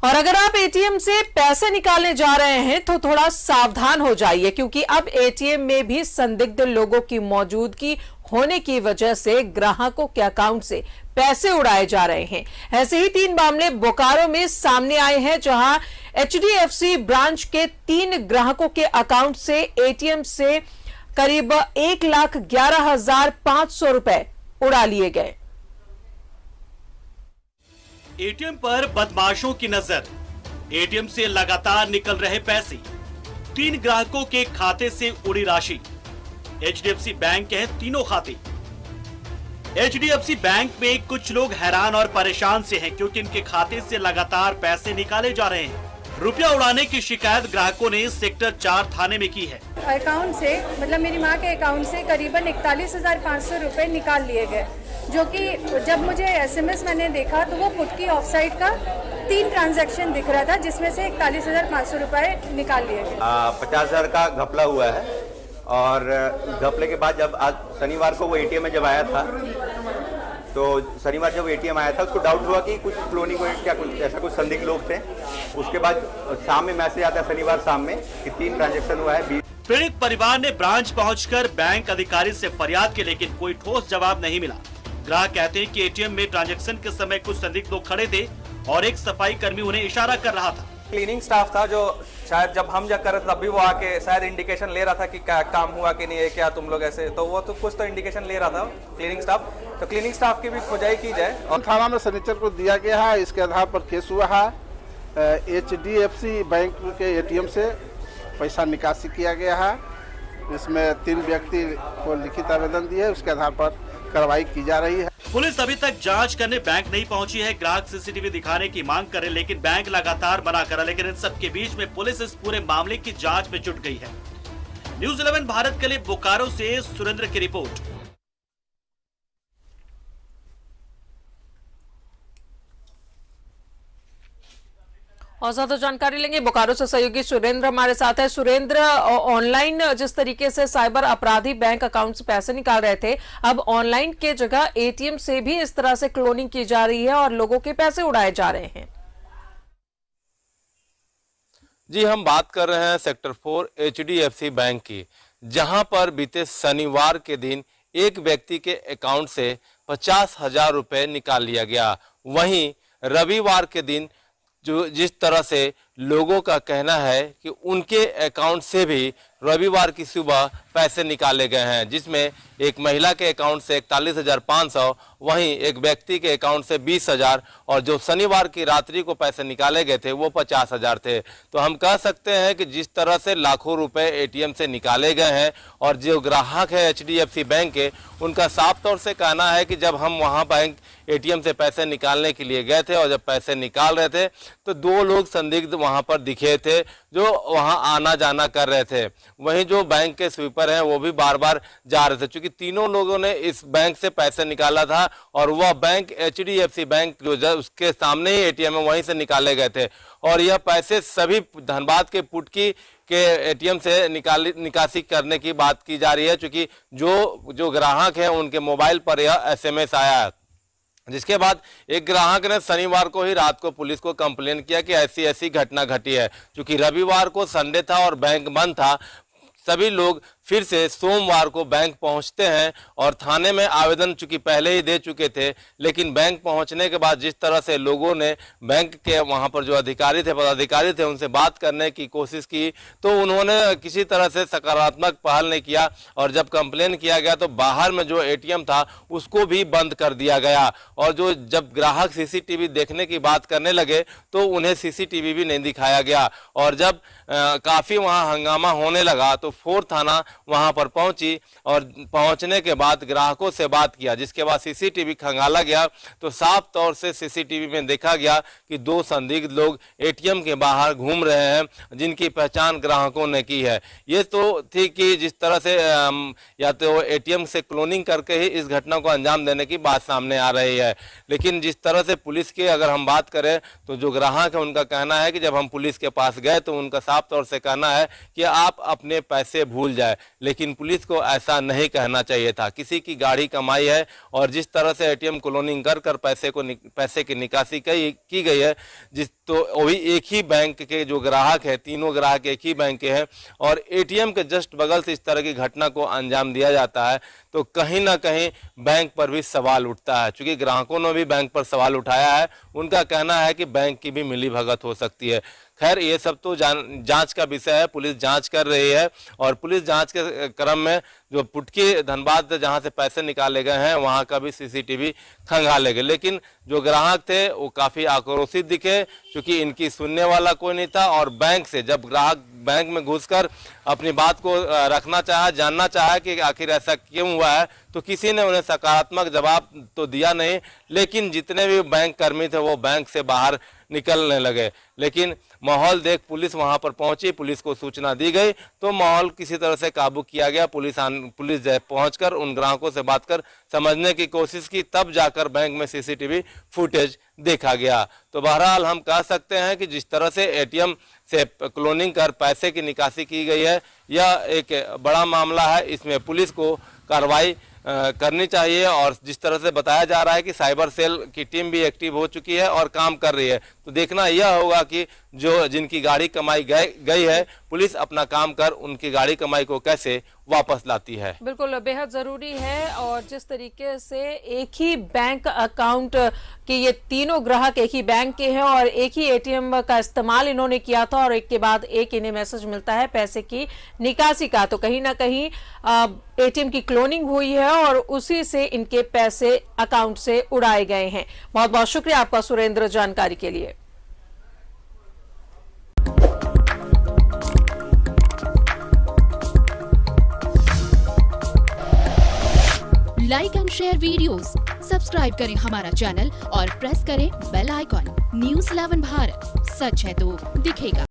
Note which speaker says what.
Speaker 1: और अगर आप एटीएम से पैसे निकालने जा रहे हैं तो थोड़ा सावधान हो जाइए, क्योंकि अब एटीएम में भी संदिग्ध लोगों की मौजूदगी होने की वजह से ग्राहकों के अकाउंट से पैसे उड़ाए जा रहे हैं। ऐसे ही 3 मामले बोकारो में सामने आए हैं, जहां एचडीएफसी ब्रांच के 3 ग्राहकों के अकाउंट से एटीएम से करीब 1,11,500 रुपए उड़ा लिए गए।
Speaker 2: एटीएम पर बदमाशों की नजर, एटीएम से लगातार निकल रहे पैसे, 3 ग्राहकों के खाते से उड़ी राशि। एचडीएफसी बैंक के हैं तीनों खाते। एचडीएफसी बैंक में कुछ लोग हैरान और परेशान से हैं, क्योंकि इनके खाते से लगातार पैसे निकाले जा रहे हैं। रुपया उड़ाने की शिकायत ग्राहकों ने सेक्टर 4 थाने में की है।
Speaker 3: अकाउंट से मतलब मेरी माँ के अकाउंट से करीबन 41,500 रुपए निकाल लिए गए, जो कि जब मुझे एसएमएस मैंने देखा तो वो पुट की ऑफसाइड का 3 ट्रांजैक्शन दिख रहा था, जिसमें से 41,500 रुपए निकाल लिए गए।
Speaker 4: 50,000 का घपला हुआ है, और घपले के बाद जब आज शनिवार को वो एटीएम में जब आया था, तो शनिवार जब एटीएम आया था उसको डाउट हुआ कि कुछ क्लोनिंग क्या कुछ ऐसा कुछ संदिग्ध लोग थे। उसके बाद शाम में मैसेज आता है शनिवार शाम में कि 3 ट्रांजैक्शन हुआ है।
Speaker 2: पीड़ित परिवार ने ब्रांच पहुंचकर बैंक अधिकारी से फरियाद की, लेकिन कोई ठोस जवाब नहीं मिला। ग्राहक कहते हैं कि एटीएम में ट्रांजैक्शन के समय कुछ संदिग्ध लोग खड़े थे और एक सफाई कर्मी उन्हें इशारा कर रहा था।
Speaker 5: क्लीनिंग स्टाफ था, जो शायद जब हम जब कर रहे थे तभी वो आके शायद इंडिकेशन ले रहा था कि क्या काम हुआ कि नहीं है, क्या तुम लोग ऐसे, तो वो तो कुछ तो इंडिकेशन ले रहा था क्लीनिंग स्टाफ। तो क्लीनिंग स्टाफ की भी खुदाई की जाए।
Speaker 6: और थाना में सनीचर को दिया गया है, इसके आधार पर केस हुआ है। एचडीएफसी बैंक के एटीएम से पैसा निकासी किया गया है। इसमें 3 व्यक्ति को लिखित आवेदन दिए, उसके आधार पर कार्रवाई की जा रही है।
Speaker 2: पुलिस अभी तक जांच करने बैंक नहीं पहुंची है। ग्राहक सीसीटीवी दिखाने की मांग करे, लेकिन बैंक लगातार मना करा। लेकिन इन सब के बीच में पुलिस इस पूरे मामले की जांच में जुट गई है। न्यूज़ 11 भारत के लिए बोकारो से सुरेंद्र की रिपोर्ट।
Speaker 1: और ज्यादा जानकारी लेंगे, बोकारो से सहयोगी सुरेंद्र हमारे साथ है। सुरेंद्र, ऑनलाइन जिस तरीके से साइबर अपराधी बैंक अकाउंट से पैसे निकाल रहे थे, अब ऑनलाइन के जगह एटीएम से भी इस तरह से क्लोनिंग की जा रही है और लोगों के पैसे उड़ाए जा रहे हैं।
Speaker 7: जी, हम बात कर रहे हैं सेक्टर 4 एचडीएफसी बैंक की, जहां पर बीते शनिवार के दिन एक व्यक्ति के अकाउंट से 50,000 रुपए निकाल लिया गया। वहीं रविवार के दिन जो जिस तरह से लोगों का कहना है कि उनके अकाउंट से भी रविवार की सुबह पैसे निकाले गए हैं, जिसमें एक महिला के अकाउंट से 41,500, वहीं एक व्यक्ति के अकाउंट से 20,000, और जो शनिवार की रात्रि को पैसे निकाले गए थे वो 50,000 थे। तो हम कह सकते हैं कि जिस तरह से लाखों रुपए एटीएम से निकाले गए हैं, और जो ग्राहक है एचडीएफसी बैंक के, उनका साफ तौर से कहना है कि जब हम वहां बैंक एटीएम से पैसे निकालने के लिए गए थे और जब पैसे निकाल रहे थे तो 2 लोग संदिग्ध वहां पर दिखे थे, जो वहां आना जाना कर रहे थे। वहीं जो बैंक के स्वीपर हैं वो भी बार बार जा रहे थे, क्योंकि तीनों लोगों ने इस बैंक से पैसे निकाला था और वह बैंक एचडीएफसी बैंक जो उसके सामने ही एटीएम है वहीं से निकाले गए थे। और यह पैसे सभी धनबाद के पुटकी के एटीएम से निकासी करने की बात की जा रही है, क्योंकि जो ग्राहक हैं उनके मोबाइल पर यह एसएमएस आया है। जिसके बाद एक ग्राहक ने शनिवार को ही रात को पुलिस को कंप्लेन किया कि ऐसी ऐसी घटना घटी है। क्योंकि रविवार को संडे था और बैंक बंद था, सभी लोग फिर से सोमवार को बैंक पहुंचते हैं और थाने में आवेदन चूंकि पहले ही दे चुके थे, लेकिन बैंक पहुंचने के बाद जिस तरह से लोगों ने बैंक के वहां पर जो अधिकारी थे, पदाधिकारी थे, उनसे बात करने की कोशिश की, तो उन्होंने किसी तरह से सकारात्मक पहल नहीं किया। और जब कंप्लेन किया गया तो बाहर में जो एटीएम था उसको भी बंद कर दिया गया। और जब ग्राहक सीसीटीवी देखने की बात करने लगे तो उन्हें सीसीटीवी भी नहीं दिखाया गया। और जब काफ़ी वहाँ हंगामा होने लगा तो 4 थाना वहां पर पहुंची, और पहुंचने के बाद ग्राहकों से बात किया, जिसके बाद सीसीटीवी खंगाला गया तो साफ तौर से सीसीटीवी में देखा गया कि 2 संदिग्ध लोग एटीएम के बाहर घूम रहे हैं, जिनकी पहचान ग्राहकों ने की है। ये तो थी कि जिस तरह से या तो एटीएम से क्लोनिंग करके ही इस घटना को अंजाम देने की बात सामने आ रही है। लेकिन जिस तरह से पुलिस की अगर हम बात करें तो जो ग्राहक है उनका कहना है कि जब हम पुलिस के पास गए तो उनका साफ तौर से कहना है कि आप अपने पैसे भूल जाए, लेकिन पुलिस को ऐसा नहीं कहना चाहिए था। किसी की गाढ़ी कमाई है और जिस तरह से एटीएम क्लोनिंग कर पैसे की निकासी की गई है, तो वही एक ही बैंक के जो ग्राहक है, तीनों ग्राहक एक ही बैंक के हैं और एटीएम के जस्ट बगल से इस तरह की घटना को अंजाम दिया जाता है, तो कहीं ना कहीं बैंक पर भी सवाल उठता है। चूंकि ग्राहकों ने भी बैंक पर सवाल उठाया है, उनका कहना है कि बैंक की भी मिलीभगत हो सकती है। खैर, ये सब तो जांच का विषय है, पुलिस जांच कर रही है और पुलिस जांच के क्रम में जो पुटकी धनबाद से जहां से पैसे निकाले गए हैं वहां का भी सीसीटीवी खंगाले गए। लेकिन जो ग्राहक थे वो काफ़ी आक्रोशित दिखे, क्योंकि इनकी सुनने वाला कोई नहीं था और बैंक से जब ग्राहक बैंक में घुसकर अपनी बात को रखना चाहा, जानना चाहा कि आखिर ऐसा क्यों हुआ है, तो किसी ने उन्हें सकारात्मक जवाब तो दिया नहीं। लेकिन जितने भी बैंक कर्मी थे वो बैंक से बाहर निकलने लगे। लेकिन माहौल देख पुलिस वहां पर पहुंची, पुलिस को सूचना दी गई तो माहौल किसी तरह से काबू किया गया। पुलिस पहुंचकर उन ग्राहकों से बात कर समझने की कोशिश की, तब जाकर बैंक में सीसीटीवी फुटेज देखा गया। तो बहरहाल हम कह सकते हैं कि जिस तरह से एटीएम से क्लोनिंग कर पैसे की निकासी की गई है, यह एक बड़ा मामला है। इसमें पुलिस को कार्रवाई करनी चाहिए और जिस तरह से बताया जा रहा है कि साइबर सेल की टीम भी एक्टिव हो चुकी है और काम कर रही है, तो देखना यह होगा कि जिनकी गाड़ी कमाई गई है, पुलिस अपना काम कर उनकी गाड़ी कमाई को कैसे वापस लाती है।
Speaker 1: बिल्कुल, बेहद जरूरी है। और जिस तरीके से एक ही बैंक अकाउंट के ये तीनों ग्राहक एक ही बैंक के हैं और एक ही एटीएम का इस्तेमाल इन्होंने किया था और एक के बाद एक इन्हें मैसेज मिलता है पैसे की निकासी का, तो कहीं ना कहीं एटीएम की क्लोनिंग हुई है और उसी से इनके पैसे अकाउंट से उड़ाए गए हैं। बहुत बहुत शुक्रिया आपका सुरेंद्र, जानकारी के लिए।
Speaker 8: Like and share videos, subscribe करें हमारा चैनल और प्रेस करें बेल आइकॉन। न्यूज़ 11 भारत, सच है तो दिखेगा।